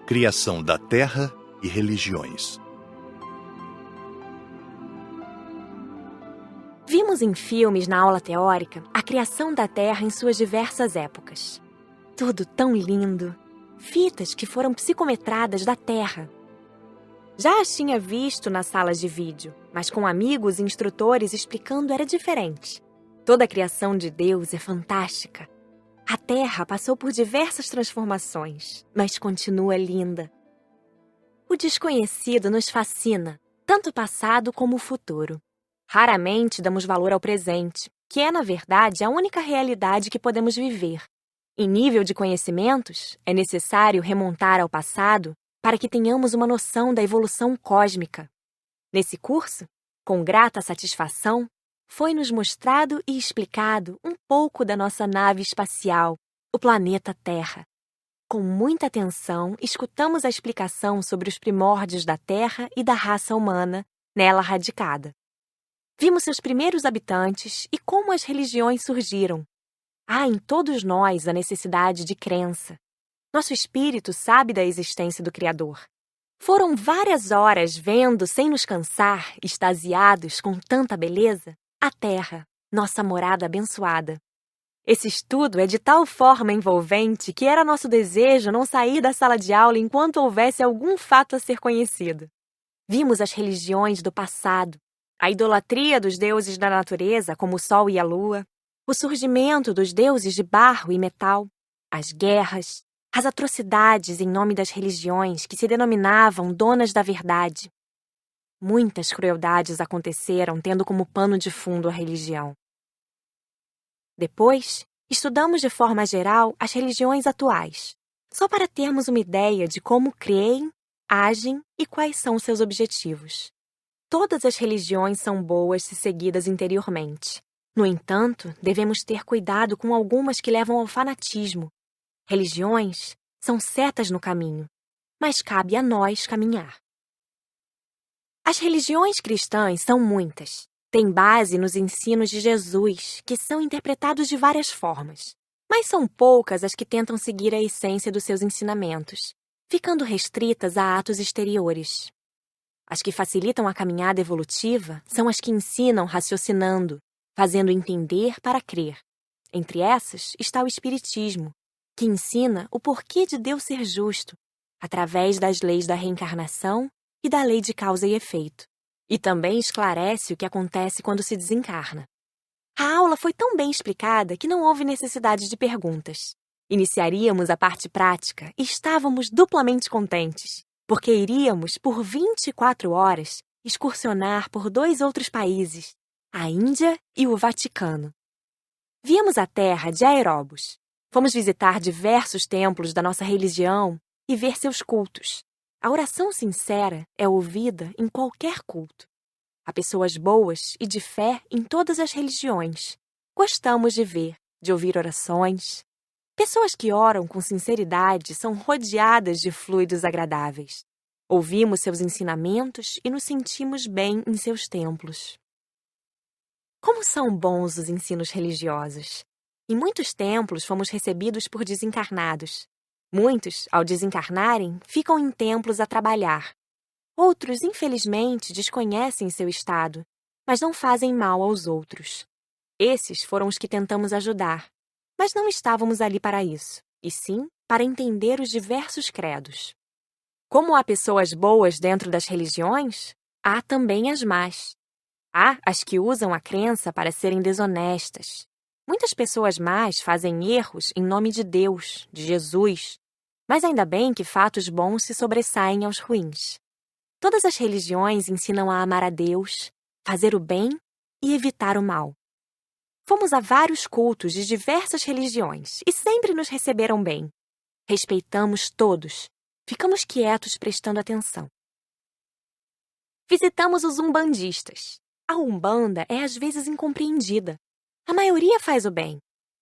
Criação da Terra e religiões. Vimos em filmes na aula teórica a criação da Terra em suas diversas épocas. Tudo tão lindo! Fitas que foram psicometradas da Terra. Já as tinha visto nas salas de vídeo, mas com amigos e instrutores explicando era diferente. Toda a criação de Deus é fantástica. A Terra passou por diversas transformações, mas continua linda. O desconhecido nos fascina, tanto o passado como o futuro. Raramente damos valor ao presente, que é, na verdade, a única realidade que podemos viver. Em nível de conhecimentos, é necessário remontar ao passado para que tenhamos uma noção da evolução cósmica. Nesse curso, com grata satisfação, foi-nos mostrado e explicado um pouco da nossa nave espacial, o planeta Terra. Com muita atenção, escutamos a explicação sobre os primórdios da Terra e da raça humana, nela radicada. Vimos seus primeiros habitantes e como as religiões surgiram. Há em todos nós a necessidade de crença. Nosso espírito sabe da existência do Criador. Foram várias horas vendo, sem nos cansar, extasiados com tanta beleza, a Terra, nossa morada abençoada. Esse estudo é de tal forma envolvente que era nosso desejo não sair da sala de aula enquanto houvesse algum fato a ser conhecido. Vimos as religiões do passado, a idolatria dos deuses da natureza, como o Sol e a Lua, o surgimento dos deuses de barro e metal, as guerras, as atrocidades em nome das religiões que se denominavam donas da verdade. Muitas crueldades aconteceram tendo como pano de fundo a religião. Depois, estudamos de forma geral as religiões atuais, só para termos uma ideia de como creem, agem e quais são seus objetivos. Todas as religiões são boas se seguidas interiormente. No entanto, devemos ter cuidado com algumas que levam ao fanatismo. Religiões são setas no caminho, mas cabe a nós caminhar. As religiões cristãs são muitas. Têm base nos ensinos de Jesus, que são interpretados de várias formas. Mas são poucas as que tentam seguir a essência dos seus ensinamentos, ficando restritas a atos exteriores. As que facilitam a caminhada evolutiva são as que ensinam raciocinando, fazendo entender para crer. Entre essas está o Espiritismo, que ensina o porquê de Deus ser justo, através das leis da reencarnação e da lei de causa e efeito. E também esclarece o que acontece quando se desencarna. A aula foi tão bem explicada que não houve necessidade de perguntas. Iniciaríamos a parte prática e estávamos duplamente contentes, porque iríamos, por 24 horas, excursionar por 2 outros países, a Índia e o Vaticano. Viemos à Terra de aeróbus. Fomos visitar diversos templos da nossa religião e ver seus cultos. A oração sincera é ouvida em qualquer culto. Há pessoas boas e de fé em todas as religiões. Gostamos de ver, de ouvir orações. Pessoas que oram com sinceridade são rodeadas de fluidos agradáveis. Ouvimos seus ensinamentos e nos sentimos bem em seus templos. Como são bons os ensinos religiosos! Em muitos templos fomos recebidos por desencarnados. Muitos, ao desencarnarem, ficam em templos a trabalhar. Outros, infelizmente, desconhecem seu estado, mas não fazem mal aos outros. Esses foram os que tentamos ajudar, mas não estávamos ali para isso, e sim para entender os diversos credos. Como há pessoas boas dentro das religiões, há também as más. Há as que usam a crença para serem desonestas. Muitas pessoas más fazem erros em nome de Deus, de Jesus, mas ainda bem que fatos bons se sobressaem aos ruins. Todas as religiões ensinam a amar a Deus, fazer o bem e evitar o mal. Fomos a vários cultos de diversas religiões e sempre nos receberam bem. Respeitamos todos, ficamos quietos prestando atenção. Visitamos os umbandistas. A Umbanda é às vezes incompreendida. A maioria faz o bem,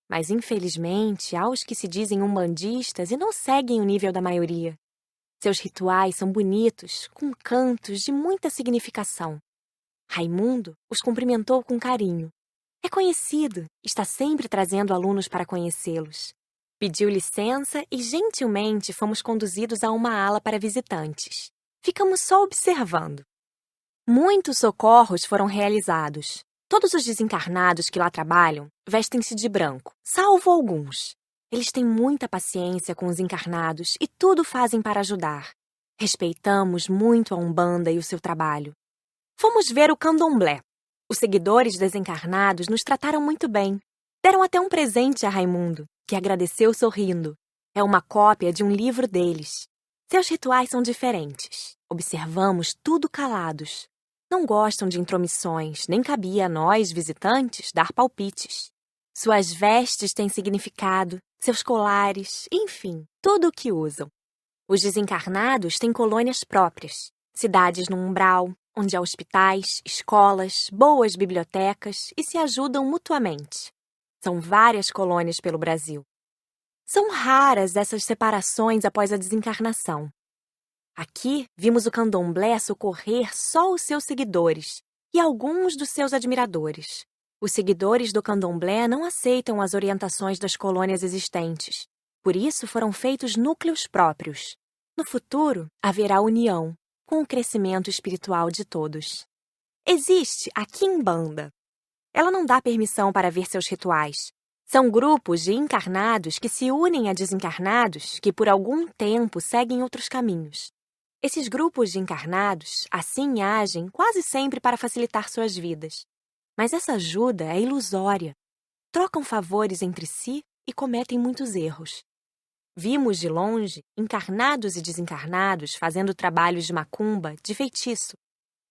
mas infelizmente há os que se dizem umbandistas e não seguem o nível da maioria. Seus rituais são bonitos, com cantos de muita significação. Raimundo os cumprimentou com carinho. É conhecido, está sempre trazendo alunos para conhecê-los. Pediu licença e gentilmente fomos conduzidos a uma ala para visitantes. Ficamos só observando. Muitos socorros foram realizados. Todos os desencarnados que lá trabalham vestem-se de branco, salvo alguns. Eles têm muita paciência com os encarnados e tudo fazem para ajudar. Respeitamos muito a Umbanda e o seu trabalho. Fomos ver o candomblé. Os seguidores desencarnados nos trataram muito bem. Deram até um presente a Raimundo, que agradeceu sorrindo. É uma cópia de um livro deles. Seus rituais são diferentes. Observamos tudo calados. Não gostam de intromissões, nem cabia a nós, visitantes, dar palpites. Suas vestes têm significado, seus colares, enfim, tudo o que usam. Os desencarnados têm colônias próprias, cidades no umbral, onde há hospitais, escolas, boas bibliotecas e se ajudam mutuamente. São várias colônias pelo Brasil. São raras essas separações após a desencarnação. Aqui, vimos o candomblé socorrer só os seus seguidores e alguns dos seus admiradores. Os seguidores do candomblé não aceitam as orientações das colônias existentes. Por isso, foram feitos núcleos próprios. No futuro, haverá união, com o crescimento espiritual de todos. Existe a Quimbanda. Ela não dá permissão para ver seus rituais. São grupos de encarnados que se unem a desencarnados que por algum tempo seguem outros caminhos. Esses grupos de encarnados assim agem quase sempre para facilitar suas vidas. Mas essa ajuda é ilusória. Trocam favores entre si e cometem muitos erros. Vimos de longe encarnados e desencarnados fazendo trabalhos de macumba, de feitiço.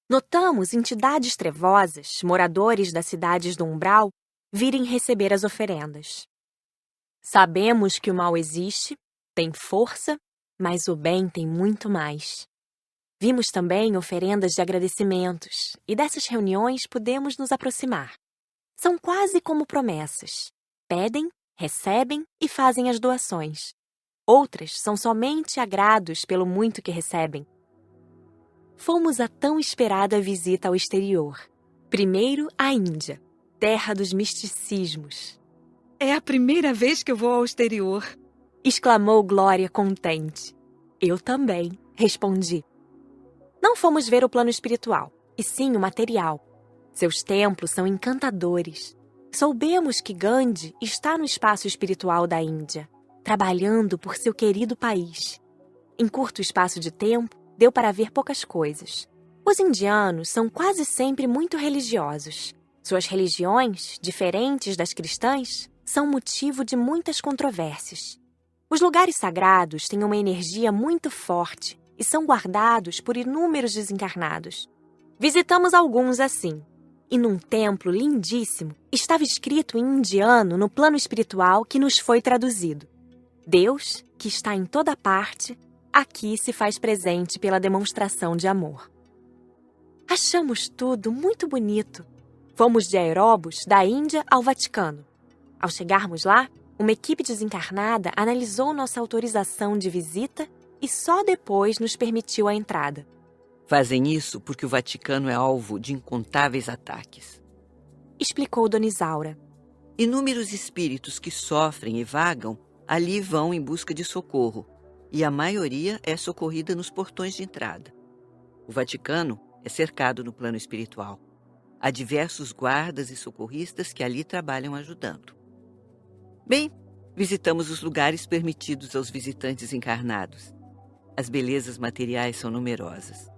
Notamos entidades trevosas, moradores das cidades do umbral, virem receber as oferendas. Sabemos que o mal existe, tem força, mas o bem tem muito mais. Vimos também oferendas de agradecimentos e dessas reuniões podemos nos aproximar. São quase como promessas. Pedem, recebem e fazem as doações. Outras são somente agrados pelo muito que recebem. Fomos à tão esperada visita ao exterior. Primeiro, à Índia, terra dos misticismos. É a primeira vez que eu vou ao exterior, exclamou Glória contente. Eu também, respondi. Não fomos ver o plano espiritual, e sim o material. Seus templos são encantadores. Soubemos que Gandhi está no espaço espiritual da Índia, trabalhando por seu querido país. Em curto espaço de tempo, deu para ver poucas coisas. Os indianos são quase sempre muito religiosos. Suas religiões, diferentes das cristãs, são motivo de muitas controvérsias. Os lugares sagrados têm uma energia muito forte e são guardados por inúmeros desencarnados. Visitamos alguns assim. E num templo lindíssimo, estava escrito em indiano no plano espiritual que nos foi traduzido. Deus, que está em toda parte, aqui se faz presente pela demonstração de amor. Achamos tudo muito bonito. Fomos de aeróbus da Índia ao Vaticano. Ao chegarmos lá, uma equipe desencarnada analisou nossa autorização de visita e só depois nos permitiu a entrada. Fazem isso porque o Vaticano é alvo de incontáveis ataques, explicou Dona Isaura. Inúmeros espíritos que sofrem e vagam ali vão em busca de socorro, e a maioria é socorrida nos portões de entrada. O Vaticano é cercado no plano espiritual. Há diversos guardas e socorristas que ali trabalham ajudando. Bem, visitamos os lugares permitidos aos visitantes encarnados. As belezas materiais são numerosas.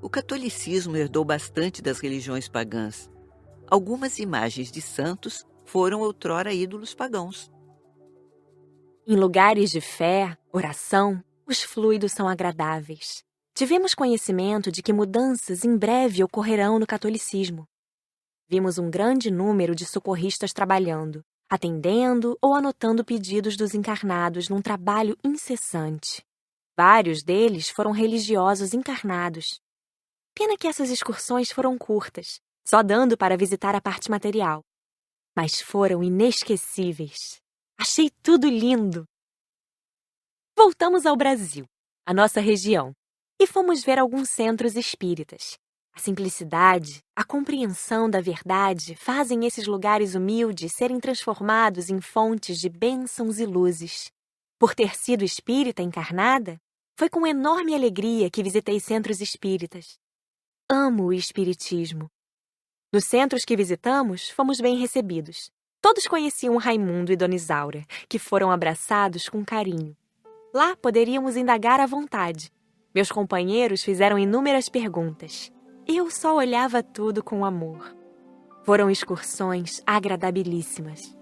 O catolicismo herdou bastante das religiões pagãs. Algumas imagens de santos foram outrora ídolos pagãos. Em lugares de fé, oração, os fluidos são agradáveis. Tivemos conhecimento de que mudanças em breve ocorrerão no catolicismo. Vimos um grande número de socorristas trabalhando, atendendo ou anotando pedidos dos encarnados num trabalho incessante. Vários deles foram religiosos encarnados. Pena que essas excursões foram curtas, só dando para visitar a parte material. Mas foram inesquecíveis. Achei tudo lindo. Voltamos ao Brasil, a nossa região, e fomos ver alguns centros espíritas. A simplicidade, a compreensão da verdade fazem esses lugares humildes serem transformados em fontes de bênçãos e luzes. Por ter sido espírita encarnada, foi com enorme alegria que visitei centros espíritas. Amo o espiritismo. Nos centros que visitamos, fomos bem recebidos. Todos conheciam Raimundo e Dona Isaura, que foram abraçados com carinho. Lá poderíamos indagar à vontade. Meus companheiros fizeram inúmeras perguntas. Eu só olhava tudo com amor. Foram excursões agradabilíssimas.